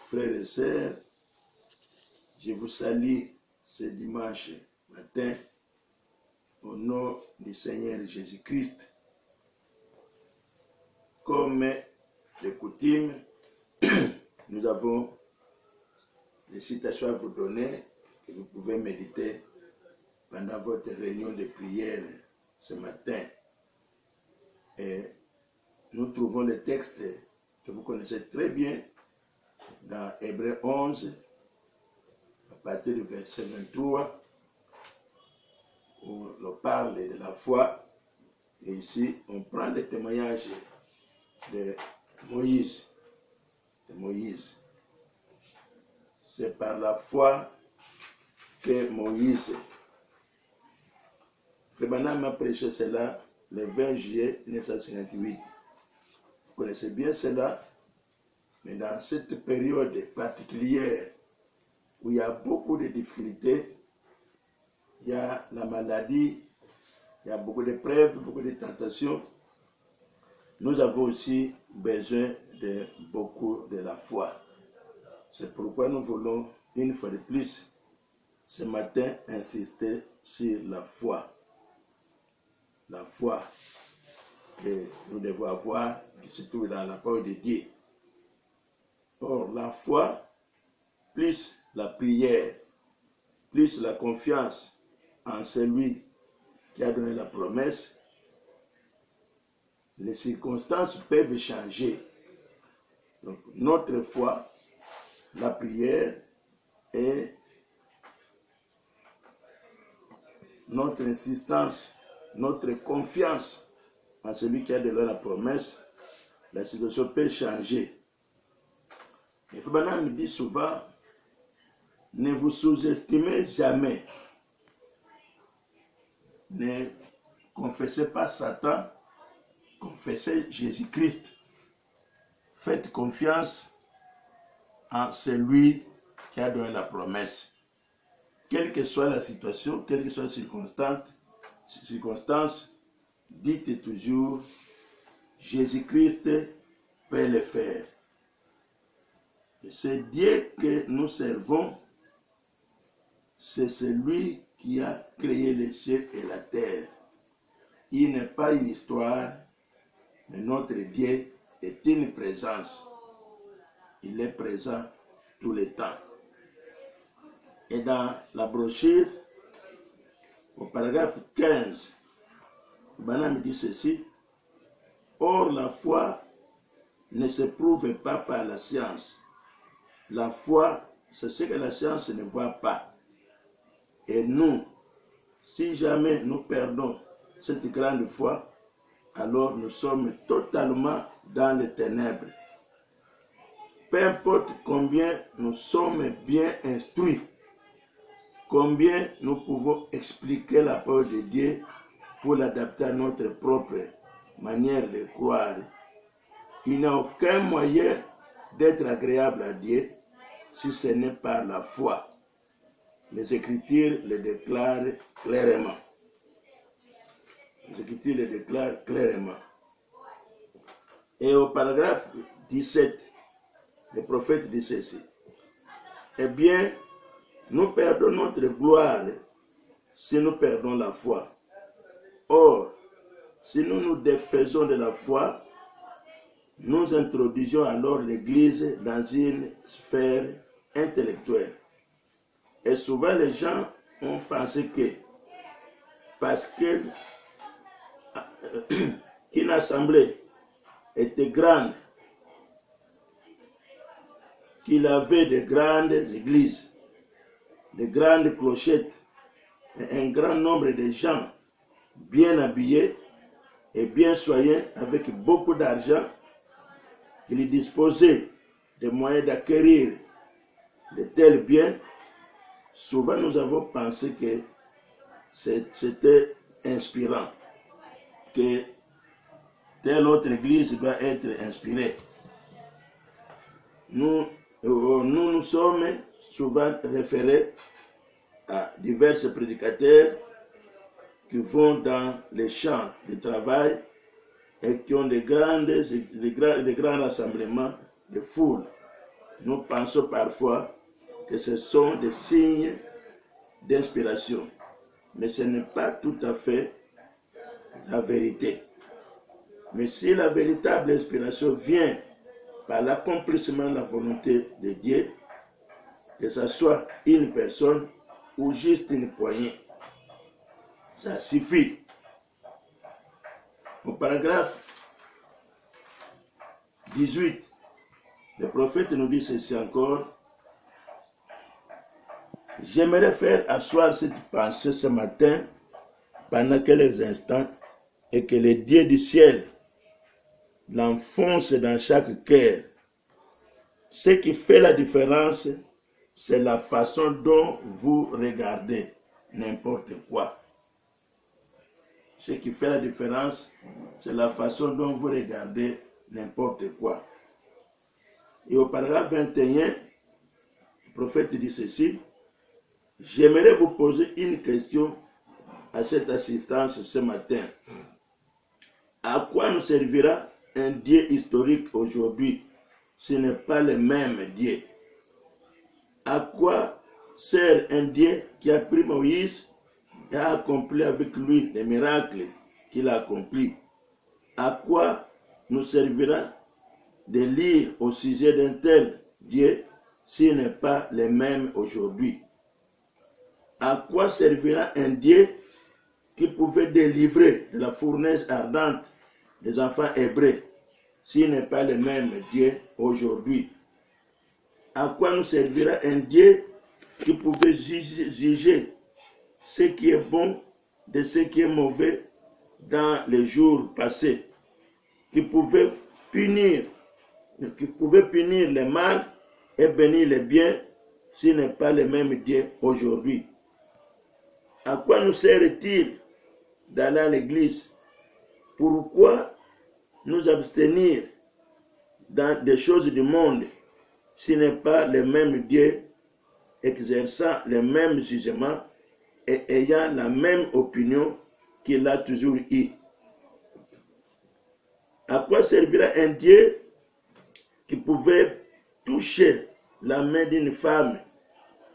frères et sœurs, je vous salue ce dimanche matin au nom du Seigneur Jésus-Christ. Comme de coutume, nous avons des citations à vous donner que vous pouvez méditer pendant votre réunion de prière ce matin. Et nous trouvons le texte que vous connaissez très bien dans Hébreux 11, à partir du verset 23, où on parle de la foi. Et ici, on prend le témoignage de Moïse. C'est par la foi que Moïse, Frère Branham a prêché cela le 20 juillet 1958. Vous connaissez bien cela, mais dans cette période particulière où il y a beaucoup de difficultés, il y a la maladie, il y a beaucoup d'épreuves, beaucoup de tentations, nous avons aussi besoin de beaucoup de la foi. C'est pourquoi nous voulons, une fois de plus, ce matin, insister sur la foi. La foi que nous devons avoir, qui se trouve dans la parole de Dieu. Or, la foi, plus la prière, plus la confiance en celui qui a donné la promesse, les circonstances peuvent changer. Donc, notre foi, la prière et notre insistance, notre confiance en celui qui a donné la promesse, la situation peut changer. Mais Frère Branham me dit souvent, ne vous sous-estimez jamais. Ne confessez pas Satan, confessez Jésus-Christ. Faites confiance en celui qui a donné la promesse. Quelle que soit la situation, quelle que soit la circonstance, dites toujours, Jésus-Christ peut le faire. Et c'est Dieu que nous servons, c'est celui qui a créé les cieux et la terre. Il n'est pas une histoire, mais notre Dieu est une présence. Il est présent tout le temps. Et dans la brochure, au paragraphe 15, Branham dit ceci: or, la foi ne se prouve pas par la science. La foi, c'est ce que la science ne voit pas. Et nous, si jamais nous perdons cette grande foi, alors nous sommes totalement dans les ténèbres. Peu importe combien nous sommes bien instruits, combien nous pouvons expliquer la parole de Dieu pour l'adapter à notre propre manière de croire, il n'y a aucun moyen d'être agréable à Dieu si ce n'est par la foi. Les Écritures le déclarent clairement. Les Écritures le déclarent clairement. Et au paragraphe 17, le prophète dit ceci: eh bien, nous perdons notre gloire si nous perdons la foi. Or, si nous nous défaisons de la foi, nous introduisons alors l'Église dans une sphère intellectuelle. Et souvent les gens ont pensé que parce qu'une assemblée était grande, qu'il avait de grandes églises, de grandes clochettes, et un grand nombre de gens bien habillés et bien soignés, avec beaucoup d'argent, qu'il disposait des moyens d'acquérir de tels biens. Souvent nous avons pensé que c'était inspirant, que telle autre église doit être inspirée. Nous sommes souvent référés à divers prédicateurs qui vont dans les champs de travail et qui ont de grands rassemblements de foule. Nous pensons parfois que ce sont des signes d'inspiration, mais ce n'est pas tout à fait la vérité. Mais si la véritable inspiration vient par l'accomplissement de la volonté de Dieu, que ce soit une personne ou juste une poignée, ça suffit. Au paragraphe 18, le prophète nous dit ceci encore. J'aimerais faire asseoir cette pensée ce matin pendant quelques instants et que le Dieu du ciel l'enfonce dans chaque cœur. Ce qui fait la différence, c'est la façon dont vous regardez n'importe quoi. Ce qui fait la différence, c'est la façon dont vous regardez n'importe quoi. Et au paragraphe 21, le prophète dit ceci. J'aimerais vous poser une question à cette assistance ce matin. À quoi nous servira un Dieu historique aujourd'hui s'il n'est pas le même Dieu? À quoi sert un Dieu qui a pris Moïse et a accompli avec lui les miracles qu'il a accomplis? À quoi nous servira de lire au sujet d'un tel Dieu s'il n'est pas le même aujourd'hui? À quoi servira un Dieu qui pouvait délivrer de la fournaise ardente des enfants hébreux s'il n'est pas le même Dieu aujourd'hui? À quoi nous servira un Dieu qui pouvait juger ce qui est bon de ce qui est mauvais dans les jours passés, qui pouvait punir les mal et bénir les biens s'il n'est pas le même Dieu aujourd'hui? À quoi nous sert-il d'aller à l'église? Pourquoi nous abstenir dans des choses du monde s'il n'est pas le même Dieu exerçant le même jugement et ayant la même opinion qu'il a toujours eu? À quoi servira un Dieu qui pouvait toucher la main d'une femme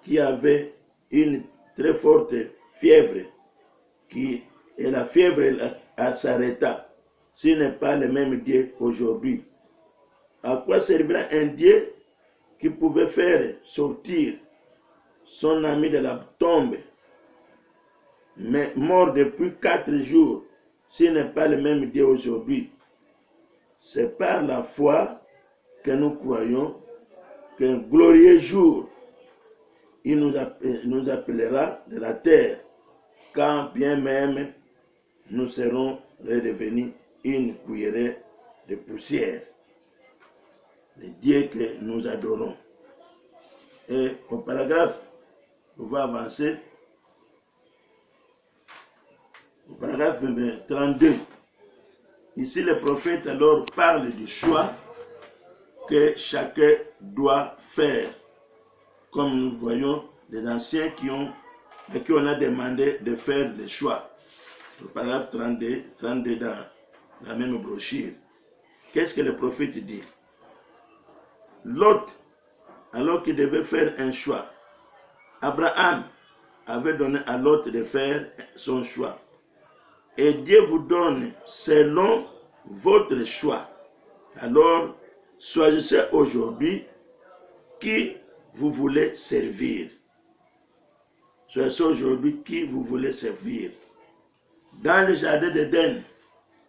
qui avait une très forte fièvre, et la fièvre s'arrêta, s'il n'est pas le même Dieu aujourd'hui? À quoi servira un Dieu qui pouvait faire sortir son ami de la tombe, mais mort depuis 4 jours, s'il n'est pas le même Dieu aujourd'hui? C'est par la foi que nous croyons qu'un glorieux jour, il nous appellera de la terre, quand bien même nous serons redevenus une cuillerée de poussière. Le Dieu que nous adorons. Et au paragraphe, on va avancer. Au paragraphe 32, ici le prophète alors parle du choix que chacun doit faire. Comme nous voyons les anciens à qui on a demandé de faire des choix. Le paragraphe 32 dans la même brochure. Qu'est-ce que le prophète dit? Lot, alors qu'il devait faire un choix, Abraham avait donné à Lot de faire son choix. Et Dieu vous donne selon votre choix. Alors, choisissez aujourd'hui qui vous voulez servir. Choisissez aujourd'hui qui vous voulez servir. Dans le jardin d'Éden,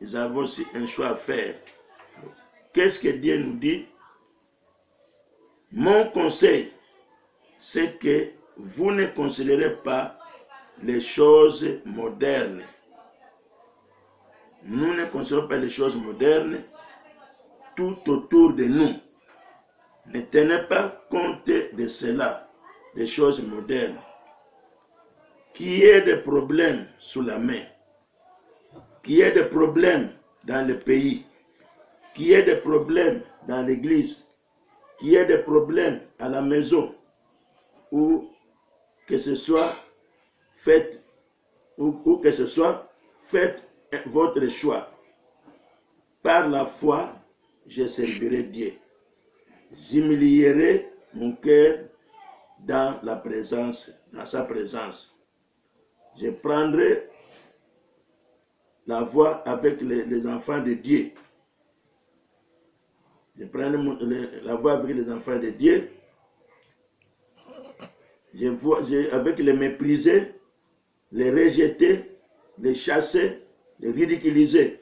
nous avons aussi un choix à faire. Qu'est-ce que Dieu nous dit? Mon conseil, c'est que vous ne considérez pas les choses modernes. Nous ne considérons pas les choses modernes tout autour de nous. Ne tenez pas compte de cela, des choses modernes. Qu'il y ait des problèmes sous la main, qu'il y ait des problèmes dans le pays, qu'il y ait des problèmes dans l'église, qu'il y ait des problèmes à la maison, ou que ce soit faites votre choix. Par la foi, je servirai Dieu. j'humilierai mon cœur dans sa présence. Je prendrai la voie avec les enfants de Dieu. Je prendrai la voie avec les enfants de Dieu. Avec les méprisés, les rejeter, les chasser, les ridiculiser.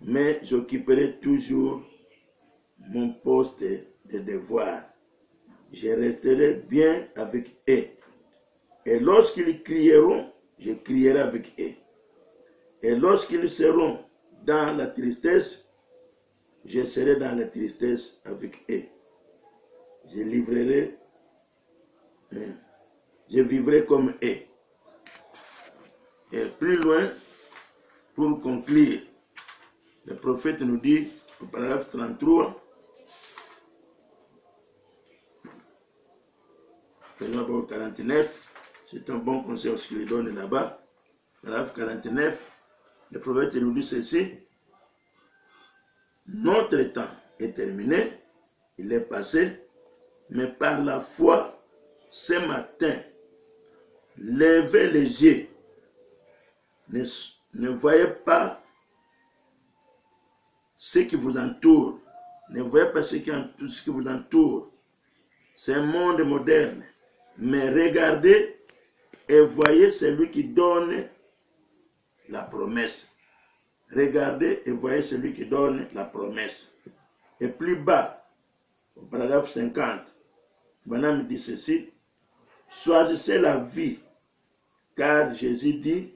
Mais j'occuperai toujours mon poste de devoir. Je resterai bien avec eux. Et lorsqu'ils crieront, je crierai avec eux. Et lorsqu'ils seront dans la tristesse, je serai dans la tristesse avec eux. Je vivrai comme eux. Et plus loin, pour conclure, le prophète nous dit, au paragraphe 33, paragraphe 49, c'est un bon conseil ce qu'il donne là-bas. Paragraphe 49, le prophète nous dit ceci: notre temps est terminé, il est passé, mais par la foi, ce matin, levez les yeux, ne voyez pas ce qui vous entoure, ne voyez pas ce qui vous entoure. C'est un monde moderne, mais regardez et voyez celui qui donne la promesse. Regardez et voyez celui qui donne la promesse. Et plus bas, au paragraphe 50, Madame dit ceci: choisissez la vie, car Jésus dit,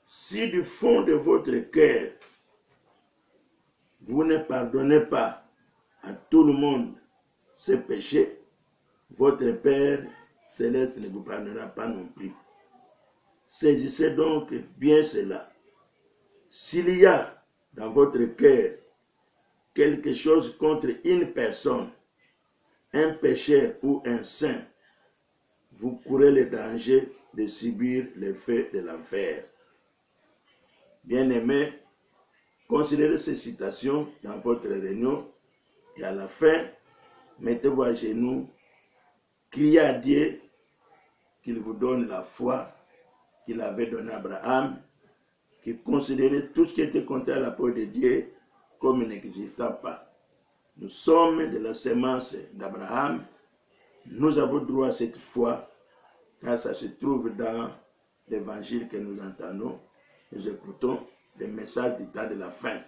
si du fond de votre cœur, vous ne pardonnez pas à tout le monde ses péchés, votre Père céleste ne vous pardonnera pas non plus. Saisissez donc bien cela. S'il y a dans votre cœur quelque chose contre une personne, un pécheur ou un saint, vous courez le danger de subir les feux de l'enfer. Bien-aimés, considérez ces citations dans votre réunion et à la fin, mettez-vous à genoux, criez à Dieu qu'il vous donne la foi qu'il avait donnée à Abraham, qui considérait tout ce qui était contraire à la parole de Dieu comme n'existant pas. Nous sommes de la sémence d'Abraham, nous avons droit à cette foi, car ça se trouve dans l'évangile que nous entendons, nous écoutons les messages du temps de la fin.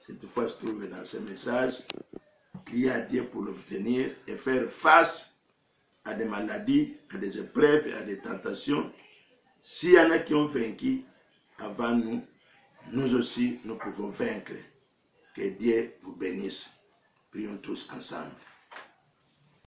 Cette foi se trouve dans ce message, crier à Dieu pour l'obtenir et faire face à des maladies, à des épreuves et à des tentations. S'il y en a qui ont vaincu avant nous, nous aussi, nous pouvons vaincre. Que Dieu vous bénisse. Prions tous ensemble.